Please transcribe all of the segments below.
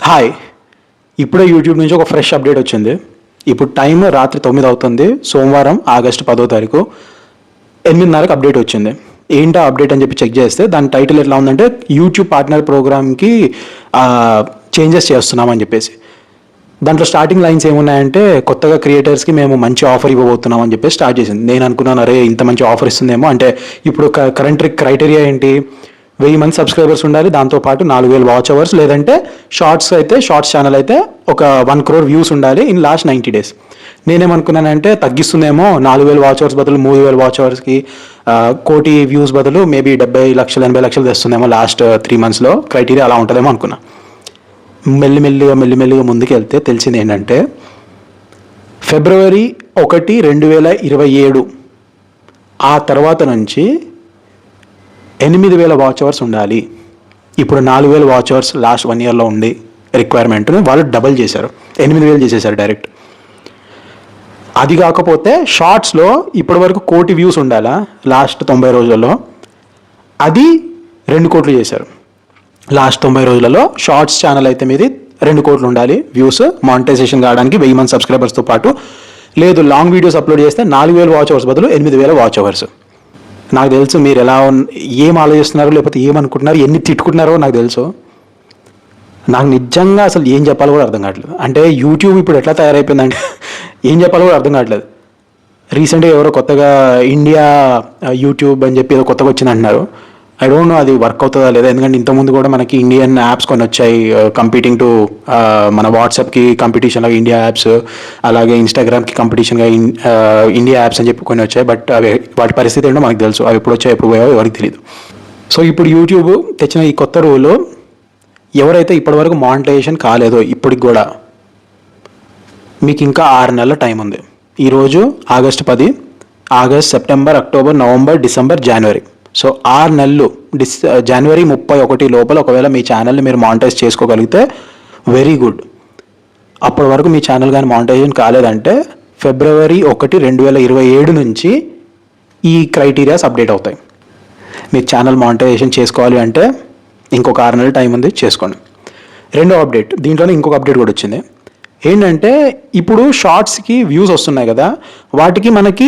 Hi, ఇప్పుడే YouTube నుంచి ఒక ఫ్రెష్ అప్డేట్ వచ్చింది. ఇప్పుడు టైం రాత్రి 9 అవుతుంది. సోమవారం ఆగస్టు 10వ తారీఖు 8:30కి అప్డేట్ వచ్చింది. ఏంటో అప్డేట్ అని చెప్పి చెక్ చేస్తే దాని టైటిల్ ఎట్లా ఉందంటే యూట్యూబ్ పార్ట్నర్ ప్రోగ్రామ్కి చేంజెస్ చేస్తున్నామని చెప్పేసి. దాంట్లో స్టార్టింగ్ లైన్స్ ఏమున్నాయంటే కొత్తగా క్రియేటర్స్కి మేము మంచి ఆఫర్ ఇవ్వబోతున్నాం అని చెప్పేసి స్టార్ట్ చేసింది. నేను అనుకున్నాను, అరే ఇంత మంచి ఆఫర్ ఇస్తుందేమో. అంటే ఇప్పుడు కరెంట్ క్రైటీరియా ఏంటి, 1000 మంది సబ్స్క్రైబర్స్ ఉండాలి, దాంతోపాటు 4000 వాచ్ అవర్స్, లేదంటే షార్ట్స్ ఛానల్ అయితే ఒక 1 crore వ్యూస్ ఉండాలి ఇన్ లాస్ట్ 90 days. నేనేమనుకున్నానంటే తగ్గిస్తుందేమో, 4000 వాచ్ అవర్స్ బదులు 3000 వాచ్ అవర్స్కి 1 కోటి వ్యూస్ బదులు మేబీ 70 లక్షలు 80 లక్షలు తెస్తుందేమో లాస్ట్ 3 monthsలో. క్రైటీరియా అలా ఉంటుందేమో అనుకున్నా. మెల్లిమెల్లిగా ముందుకు వెళ్తే తెలిసింది ఏంటంటే February 1, 2027 ఆ తర్వాత నుంచి 8000 వాచ్ అవర్స్ ఉండాలి. ఇప్పుడు 4000 వాచ్ అవర్స్ లాస్ట్ 1 yearలో ఉండి రిక్వైర్మెంట్ని వాళ్ళు డబల్ చేశారు, 8000 చేసేసారు డైరెక్ట్. అది కాకపోతే షార్ట్స్లో ఇప్పటి వరకు 1 కోటి వ్యూస్ ఉండాలా లాస్ట్ 90 రోజులలో, అది 2 కోట్లు చేశారు. లాస్ట్ 90 రోజులలో షార్ట్స్ ఛానల్ అయితే మీది 2 కోట్లు ఉండాలి వ్యూస్, మానిటైజేషన్ కావడానికి 1000 మంది సబ్స్క్రైబర్స్తో పాటు. లేదు, లాంగ్ వీడియోస్ అప్లోడ్ చేస్తే 4000 వాచ్ అవర్స్ బదులు 8000 వాచ్ అవర్స్. నాకు తెలుసు మీరు ఏం ఆలోచిస్తున్నారో, లేకపోతే ఏమనుకుంటున్నారో, ఎన్ని తిట్టుకుంటున్నారో నాకు తెలుసు. నాకు నిజంగా అసలు ఏం చెప్పాలో కూడా అర్థం కావట్లేదు. అంటే యూట్యూబ్ ఇప్పుడు ఎట్లా తయారైపోయిందంటే ఏం చెప్పాలో కూడా అర్థం కావట్లేదు. రీసెంట్గా ఎవరో కొత్తగా ఇండియా యూట్యూబ్ అని చెప్పి ఏదో కొత్తగా వచ్చింది అంటున్నారు. ఐ డోంట్ నో అది వర్క్ అవుతుందా లేదా, ఎందుకంటే ఇంతకుముందు కూడా మనకి ఇండియన్ యాప్స్ కొన్ని వచ్చాయి కంపీటింగ్ టు మన వాట్సాప్కి కాంపిటీషన్గా ఇండియా యాప్స్, అలాగే ఇన్స్టాగ్రామ్కి కాంపిటీషన్గా ఇండియా యాప్స్ అని చెప్పి కొన్ని వచ్చాయి. బట్ అవి వాటి పరిస్థితి ఏంటో మనకు తెలుసు, అవి ఎప్పుడు వచ్చాయి ఎప్పుడు పోయావో ఎవరికి తెలియదు. సో ఇప్పుడు యూట్యూబ్ తెచ్చిన ఈ కొత్త రూల్, ఎవరైతే ఇప్పటివరకు మానిటైజేషన్ కాలేదో ఇప్పటికి కూడా మీకు ఇంకా 6 నెలల టైం ఉంది. ఈరోజు August 10, August, September, October, November, December, జనవరి. సో 6 నెలలు జనవరి 31 లోపల ఒకవేళ మీ ఛానల్ని మీరు మానిటైజ్ చేసుకోగలిగితే వెరీ గుడ్. అప్పటి వరకు మీ ఛానల్ కానీ మానిటైజేషన్ కాలేదంటే February 1, 2027 నుంచి ఈ క్రైటీరియాస్ అప్డేట్ అవుతాయి. మీరు ఛానల్ మానిటైజేషన్ చేసుకోవాలి అంటే ఇంకొక 6 నెలల టైం ఉంది, చేసుకోండి. రెండో అప్డేట్, దీంట్లోనే ఇంకొక అప్డేట్ కూడా వచ్చింది. ఏంటంటే ఇప్పుడు షార్ట్స్కి వ్యూస్ వస్తున్నాయి కదా, వాటికి మనకి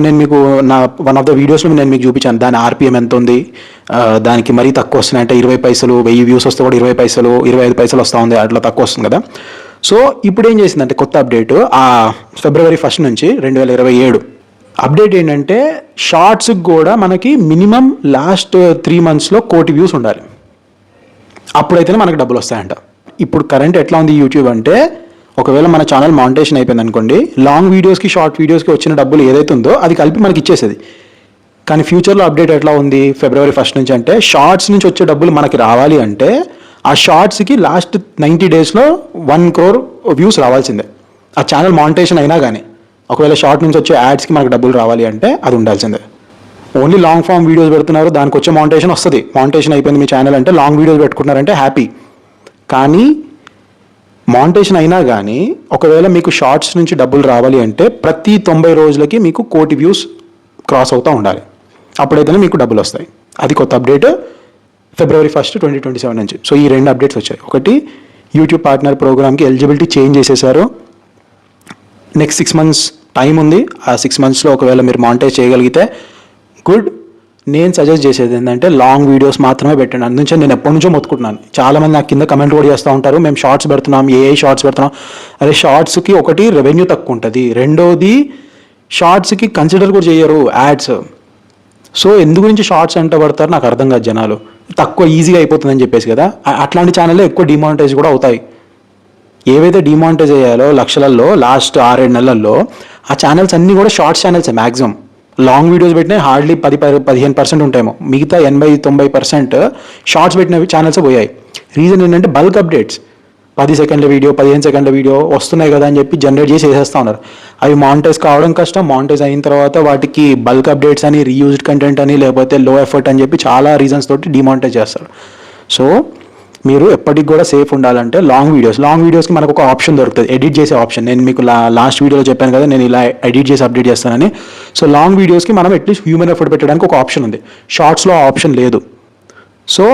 నేను మీకు నా వన్ ఆఫ్ ద వీడియోస్లో నేను మీకు చూపించాను దాని RPM ఎంత ఉంది. దానికి మరీ తక్కువ వస్తున్నాయి అంటే 20 పైసలు, 1000 వ్యూస్ వస్తే కూడా 20 పైసలు 25 పైసలు వస్తూ ఉంది, అట్లా తక్కువ వస్తుంది కదా. సో ఇప్పుడు ఏం చేసిందంటే కొత్త అప్డేట్ February 1 నుంచి 2027 అప్డేట్ ఏంటంటే షార్ట్స్కి కూడా మనకి మినిమం లాస్ట్ 3 monthsలో 1 కోటి వ్యూస్ ఉండాలి, అప్పుడైతేనే మనకు డబ్బులు వస్తాయంట. ఇప్పుడు కరెంట్ ఎట్లా ఉంది యూట్యూబ్ అంటే, ఒకవేళ మన ఛానల్ మానిటైజేషన్ అయిపోయింది అనుకోండి, లాంగ్ వీడియోస్కి షార్ట్ వీడియోస్కి వచ్చిన డబ్బులు ఏదైతే ఉందో అది కలిపి మనకి ఇచ్చేసేది. కానీ ఫ్యూచర్లో అప్డేట్ ఎట్లా ఉంది February 1 నుంచి అంటే, షార్ట్స్ నుంచి వచ్చే డబ్బులు మనకి రావాలి అంటే ఆ షార్ట్స్కి లాస్ట్ 90 daysలో 1 crore వ్యూస్ రావాల్సిందే, ఆ ఛానల్ మానిటైజేషన్ అయినా కానీ. ఒకవేళ షార్ట్ నుంచి వచ్చే యాడ్స్కి మనకు డబ్బులు రావాలి అంటే అది ఉండాల్సిందే. ఓన్లీ లాంగ్ ఫామ్ వీడియోస్ పెడుతున్నారు, దానికి వచ్చే మానిటైజేషన్ వస్తుంది. మానిటైజేషన్ అయిపోయింది మీ ఛానల్ అంటే, లాంగ్ వీడియోస్ పెట్టుకుంటున్నారంటే హ్యాపీ. కానీ మానిటైజేషన్ అయినా కానీ ఒకవేళ మీకు షార్ట్స్ నుంచి డబ్బులు రావాలి అంటే ప్రతి 90 రోజులకి మీకు 1 కోటి వ్యూస్ క్రాస్ అవుతూ ఉండాలి, అప్పుడైతేనే మీకు డబ్బులు వస్తాయి. అది కొత్త అప్డేట్ February 1, 2027 నుంచి. సో ఈ 2 అప్డేట్స్ వచ్చాయి. ఒకటి, యూట్యూబ్ పార్ట్నర్ ప్రోగ్రామ్కి ఎలిజిబిలిటీ చేంజ్ చేసేసారు. నెక్స్ట్ 6 months టైం ఉంది. ఆ 6 monthsలో ఒకవేళ మీరు మానిటైజ్ చేయగలిగితే గుడ్. నేను సజెస్ట్ చేసేది ఏంటంటే లాంగ్ వీడియోస్ మాత్రమే పెట్టండి. అందుకే నేను ఎప్పటి నుంచో మొత్తుకుంటున్నాను. చాలామంది నాకు కింద కమెంట్ కూడా చేస్తూ ఉంటారు, మేము షార్ట్స్ పెడుతున్నాం, షార్ట్స్ పెడుతున్నాం. అదే షార్ట్స్కి ఒకటి రెవెన్యూ తక్కువ ఉంటుంది, రెండోది షార్ట్స్కి కన్సిడర్ కూడా చేయరు యాడ్స్. సో ఎందు గురించి షార్ట్స్ అంటే పడతారు నాకు అర్థం కాదు జనాలు. తక్కువ ఈజీగా అయిపోతుందని చెప్పేసి కదా, అట్లాంటి ఛానల్లో ఎక్కువ డిమానిటైజ్ కూడా అవుతాయి. ఏవైతే డిమానిటైజ్ అయ్యాలో లక్షలలో లాస్ట్ 6-7 నెలల్లో ఆ ఛానల్స్ అన్నీ కూడా shorts channels maximum. Long videos పెట్టినా హార్డ్లీ 10-15% ఉంటాయేమో, మిగతా 80-90% షార్ట్స్ పెట్టినవి ఛానల్స్ పోయాయి. రీజన్ ఏంటంటే బల్క్ అప్డేట్స్, 10 సెకండ్ల వీడియో 15 సెకండ్ల వీడియో వస్తున్నాయి కదా అని చెప్పి జనరేట్ చేసి వేసేస్తూ ఉన్నారు. అవి మానిటైజ్ కావడం కష్టం. మానిటైజ్ అయిన తర్వాత వాటికి బల్క్ అప్డేట్స్ అని, రీయూజ్డ్ కంటెంట్ అని, లేకపోతే లో ఎఫర్ట్ అని చెప్పి చాలా రీజన్స్ తోటి డిమానిటైజ్ చేస్తారు. సో మీరు ఎప్పటికి కూడా సేఫ్ ఉండాలంటే లాంగ్ వీడియోస్కి మనకు ఒక ఆప్షన్ దొరుకుతుంది, ఎడిట్ చేసే ఆప్షన్. నేను మీకు లాస్ట్ వీడియోలో చెప్పాను కదా నేను ఇలా ఎడిట్ చేసి అప్డేట్ చేస్తానని. సో లాంగ్ వీడియోస్కి మనం అట్లీస్ట్ హ్యూమన్ ఎఫర్ట్ పెట్టడానికి ఒక ఆప్షన్ ఉంది, షార్ట్స్లో ఆ ఆప్షన్ లేదు. సో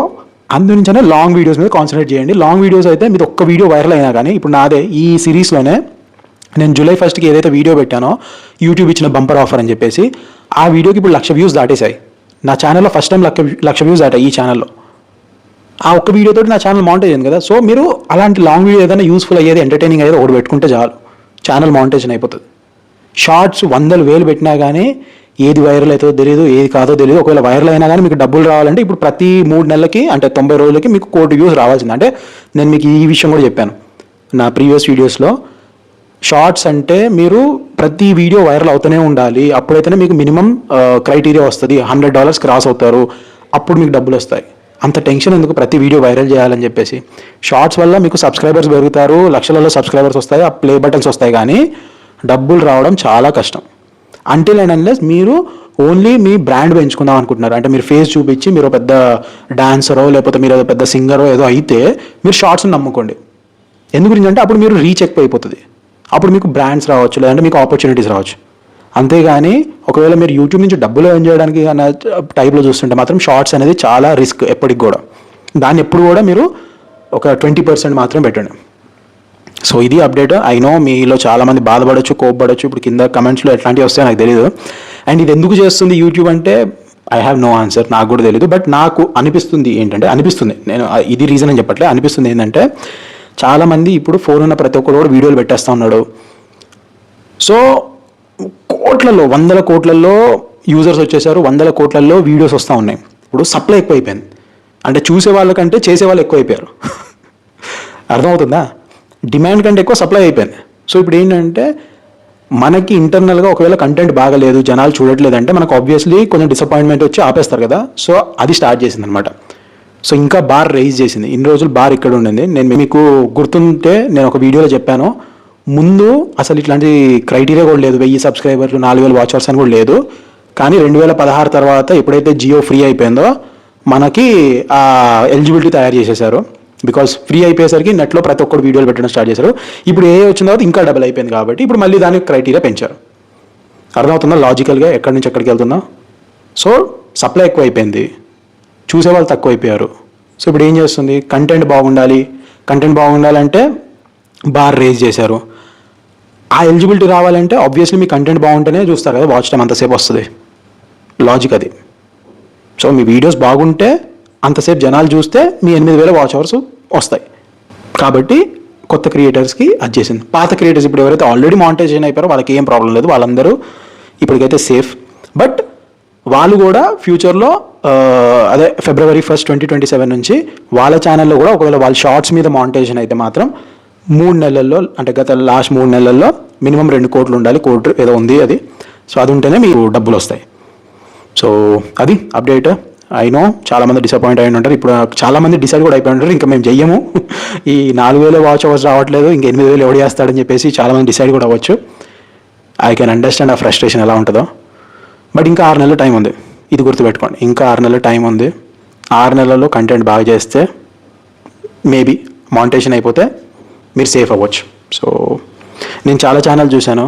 అందునుంచనే లాంగ్ వీడియోస్ మీద కాన్సన్ట్రేట్ చేయండి. లాంగ్ వీడియోస్ అయితే మీది ఒక్క వీడియో వైరల్ అయినా కానీ, ఇప్పుడు నాదే ఈ సిరీస్లోనే నేను జూలై 1st ఏదైతే వీడియో పెట్టానో యూట్యూబ్ ఇచ్చిన బంపర్ ఆఫర్ అని చెప్పేసి, ఆ వీడియోకి ఇప్పుడు 1,00,000 వ్యూస్ దాటేశాయి. నా ఛానల్లో ఫస్ట్ టైం 1,00,000 వ్యూస్ దాటాయి ఈ ఛానల్లో. ఆ ఒక్క వీడియోతో నా ఛానల్ మానిటైజ్ అయింది కదా. సో మీరు అలాంటి లాంగ్ వీడియో ఏదైనా యూస్ఫుల్ అయ్యేది, ఎంటర్టైనింగ్ అయ్యేది ఒకటి పెట్టుకుంటే చాలు, ఛానల్ మానిటైజేషన్ అయిపోతుంది. షార్ట్స్ 100,000 పెట్టినా కానీ ఏది వైరల్ అవుతుందో తెలియదు, ఏది కాదో తెలియదు. ఒకవేళ వైరల్ అయినా కానీ మీకు డబ్బులు రావాలంటే ఇప్పుడు ప్రతి 3 నెలలకి అంటే 90 రోజులకి మీకు 1 కోటి వ్యూస్ రావాల్సింది. అంటే నేను మీకు ఈ విషయం కూడా చెప్పాను నా ప్రీవియస్ వీడియోస్లో. షార్ట్స్ అంటే మీరు ప్రతి వీడియో వైరల్ అవుతూనే ఉండాలి, అప్పుడైతేనే మీకు మినిమం క్రైటీరియా వస్తుంది, $100 క్రాస్ అవుతారు, అప్పుడు మీకు డబ్బులు వస్తాయి. అంత టెన్షన్ ఎందుకు ప్రతి వీడియో వైరల్ చేయాలని చెప్పేసి. షార్ట్స్ వల్ల మీకు సబ్స్క్రైబర్స్ పెరుగుతారు, లక్షలలో సబ్స్క్రైబర్స్ వస్తాయి, ఆ ప్లే బటన్స్ వస్తాయి, కానీ డబ్బులు రావడం చాలా కష్టం. అంటిల్ అండ్ అన్లెస్ మీరు ఓన్లీ మీ బ్రాండ్ పెంచుకుందాం అనుకుంటున్నారు, అంటే మీరు ఫేస్ చూపించి మీరు పెద్ద డాన్సరో లేకపోతే మీరు ఏదో పెద్ద సింగరో ఏదో అయితే మీరు షార్ట్స్ని నమ్ముకోండి. ఎందు గురించి అంటే అప్పుడు మీరు రీచ్ ఎక్కువ అయిపోతుంది, అప్పుడు మీకు బ్రాండ్స్ రావచ్చు, లేదంటే మీకు ఆపర్చునిటీస్ రావచ్చు. అంతేగాని ఒకవేళ మీరు యూట్యూబ్ నుంచి డబ్బులు ఎర్న్ చేయడానికి అన్న టైప్లో చూస్తుంటే మాత్రం షార్ట్స్ అనేది చాలా రిస్క్ ఎప్పటికి కూడా. దాన్ని ఎప్పుడు కూడా మీరు ఒక 20% మాత్రం పెట్టండి. సో ఇది అప్డేట్. ఐ నో మీలో చాలామంది బాధపడవచ్చు, కోప్పడచ్చు. ఇప్పుడు కింద కమెంట్స్లో ఎట్లాంటివి వస్తాయో నాకు తెలియదు. అండ్ ఇది ఎందుకు చేస్తుంది యూట్యూబ్ అంటే ఐ హ్యావ్ నో ఆన్సర్, నాకు కూడా తెలియదు. బట్ నాకు అనిపిస్తుంది ఏంటంటే, నేను ఇది రీజన్ అని చెప్పట్లే, అనిపిస్తుంది ఏంటంటే చాలామంది ఇప్పుడు ఫోన్ ఉన్న ప్రతి ఒక్కరు కూడా వీడియోలు పెట్టేస్తూ ఉన్నాడు. సో కోట్లలో 100 కోట్లలో యూజర్స్ వచ్చేసారు, 100 కోట్లలో వీడియోస్ వస్తూ ఉన్నాయి. ఇప్పుడు సప్లై ఎక్కువైపోయింది, అంటే చూసే వాళ్ళకంటే చేసే వాళ్ళు ఎక్కువైపోయారు. అర్థమవుతుందా? డిమాండ్ కంటే ఎక్కువ సప్లై అయిపోయింది. సో ఇప్పుడు ఏంటంటే మనకి ఇంటర్నల్గా ఒకవేళ కంటెంట్ బాగలేదు, జనాలు చూడట్లేదంటే మనకు ఆబ్వియస్లీ కొంచెం డిసప్పాయింట్మెంట్ వచ్చి ఆపేస్తారు కదా. సో అది స్టార్ట్ చేసింది అనమాట. సో ఇంకా బార్ రైజ్ చేసింది. ఇన్ని రోజులు బార్ ఇక్కడ ఉండింది. నేను మీకు గుర్తుంటే నేను ఒక వీడియోలో చెప్పాను, ముందు అసలు ఇట్లాంటి క్రైటీరియా కూడా లేదు, 1000 సబ్స్క్రైబర్లు 4,000 వాచర్స్ అని కూడా లేదు. కానీ 2016 తర్వాత ఎప్పుడైతే జియో ఫ్రీ అయిపోయిందో మనకి ఆ ఎలిజిబిలిటీ తయారు చేసేసారు. బికాస్ ఫ్రీ అయిపోయేసరికి నెట్లో ప్రతి ఒక్కరు వీడియోలు పెట్టడం స్టార్ట్ చేశారు. ఇప్పుడు ఏ వచ్చిన తర్వాత ఇంకా డబుల్ అయిపోయింది కాబట్టి ఇప్పుడు మళ్ళీ దానికి క్రైటీరియా పెంచారు. అర్థమవుతుందా లాజికల్గా ఎక్కడి నుంచి ఎక్కడికి వెళ్తుందో? సో సప్లై ఎక్కువ అయిపోయింది, చూసేవాళ్ళు తక్కువ అయిపోయారు. సో ఇప్పుడు ఏం చేస్తుంది, కంటెంట్ బాగుండాలంటే బార్ రేజ్ చేశారు. ఆ ఎలిజిబిలిటీ రావాలంటే ఆబ్వియస్లీ మీ కంటెంట్ బాగుంటేనే చూస్తారు కదా, వాచ్ టైం అంతసేపు వస్తుంది. లాజిక్ అది. సో మీ వీడియోస్ బాగుంటే అంతసేపు జనాలు చూస్తే మీ 8,000 వాచ్ అవర్స్ వస్తాయి. కాబట్టి కొత్త క్రియేటర్స్కి అది చేసింది. పాత క్రియేటర్స్ ఇప్పుడు ఎవరైతే ఆల్రెడీ మానిటైజేషన్ అయిపోయారో వాళ్ళకి ఏం ప్రాబ్లం లేదు, వాళ్ళందరూ ఇప్పటికైతే సేఫ్. బట్ వాళ్ళు కూడా ఫ్యూచర్లో అదే February 1st, 2027 నుంచి వాళ్ళ ఛానల్లో కూడా ఒకవేళ వాళ్ళ షార్ట్స్ మీద మానిటైజేషన్ అయితే మాత్రం 3 నెలల్లో, అంటే గత లాస్ట్ 3 నెలల్లో మినిమం 2 కోట్లు ఉండాలి, కోటి ఏదో ఉంది అది. సో అది ఉంటేనే మీకు డబ్బులు వస్తాయి. సో అది అప్డేట్. ఐ నో చాలామంది డిసప్పాయింట్ అయి ఉంటారు. ఇప్పుడు చాలామంది డిసైడ్ కూడా అయిపోయి ఉంటారు, ఇంకా మేము చెయ్యము, ఈ 4,000 వాచ్ అవర్స్ రావట్లేదు, ఇంకా 8,000 ఎవడు చేస్తాడని చెప్పేసి చాలామంది డిసైడ్ కూడా అవ్వచ్చు. ఐ కెన్ అండర్స్టాండ్ ఆ ఫ్రస్ట్రేషన్ ఎలా ఉంటుందో. బట్ ఇంకా 6 నెలల టైం ఉంది, ఇది గుర్తుపెట్టుకోండి. ఇంకా 6 నెలల టైం ఉంది. 6 నెలల్లో కంటెంట్ బాగా చేస్తే మేబీ మానిటైజేషన్ అయిపోతే మీరు సేఫ్ అవ్వచ్చు. సో నేను చాలా ఛానల్ చూశాను,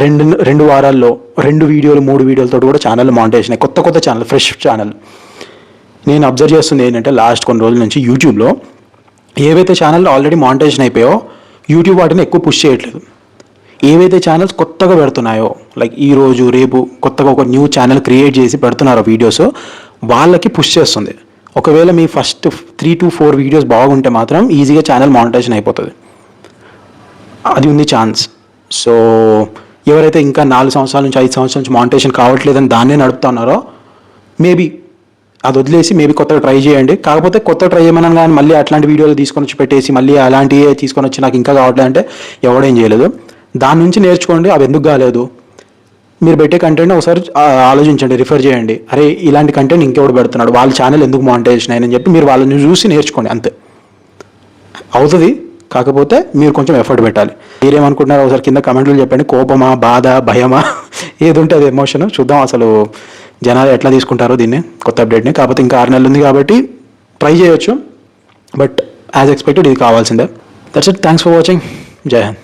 2 వారాల్లో 2 వీడియోలు 3 వీడియోలతో కూడా ఛానల్ మానిటైజేషన్ అయ్యి, కొత్త ఛానల్, ఫ్రెష్ ఛానల్. నేను అబ్జర్వ్ చేస్తుంది ఏంటంటే లాస్ట్ కొన్ని రోజుల నుంచి యూట్యూబ్లో ఏవైతే ఛానల్ ఆల్రెడీ మానిటైజేషన్ అయిపోయో యూట్యూబ్ వాటిని ఎక్కువ పుష్ చేయట్లేదు. ఏవైతే ఛానల్స్ కొత్తగా పెడుతున్నాయో, లైక్ ఈరోజు రేపు కొత్తగా ఒక న్యూ ఛానల్ క్రియేట్ చేసి పెడుతున్నారో వీడియోస్, వాళ్ళకి పుష్ చేస్తుంది. ఒకవేళ మీ ఫస్ట్ 3 to 4 వీడియోస్ బాగుంటే మాత్రం ఈజీగా ఛానల్ మానిటైజేషన్ అయిపోతుంది, అది ఉంది ఛాన్స్. సో ఎవరైతే ఇంకా 4 సంవత్సరాల నుంచి 5 సంవత్సరాల నుంచి మానిటైజేషన్ కావట్లేదని దాన్నే నడుపుతున్నారో మేబీ అది వదిలేసి మేబీ కొత్తగా ట్రై చేయండి. కాకపోతే కొత్త ట్రై చేయమని కానీ మళ్ళీ అట్లాంటి వీడియోలు తీసుకొని వచ్చి పెట్టేసి మళ్ళీ అలాంటివి తీసుకొని వచ్చి నాకు ఇంకా కావట్లేదు అంటే ఎవడేం చేయలేదు. దాని నుంచి నేర్చుకోండి, అవి ఎందుకు కాలేదు. మీరు పెట్టే కంటెంట్ ఒకసారి ఆలోచించండి, రిఫర్ చేయండి. అరే ఇలాంటి కంటెంట్ ఇంకెవడు పెడుతున్నాడు, వాళ్ళ ఛానల్ ఎందుకు మానిటైజేషన్ అయ్యని చెప్పి మీరు వాళ్ళని చూసి నేర్చుకోండి, అంతే. అవుతుంది, కాకపోతే మీరు కొంచెం ఎఫర్ట్ పెట్టాలి. మీరేమనుకుంటున్నారో ఒకసారి కింద కమెంట్లు చెప్పండి. కోపమా, బాధ, భయమా, ఏది ఉంటుంది ఎమోషన్, చూద్దాం అసలు జనాలు ఎట్లా తీసుకుంటారో దీన్ని, కొత్త అప్డేట్ని. కాకపోతే ఇంకా 6 నెలలు ఉంది కాబట్టి ట్రై చేయొచ్చు, బట్ యాజ్ ఎక్స్పెక్టెడ్ ఇది కావాల్సిందే. That's it. Thanks for watching. జై హింద్.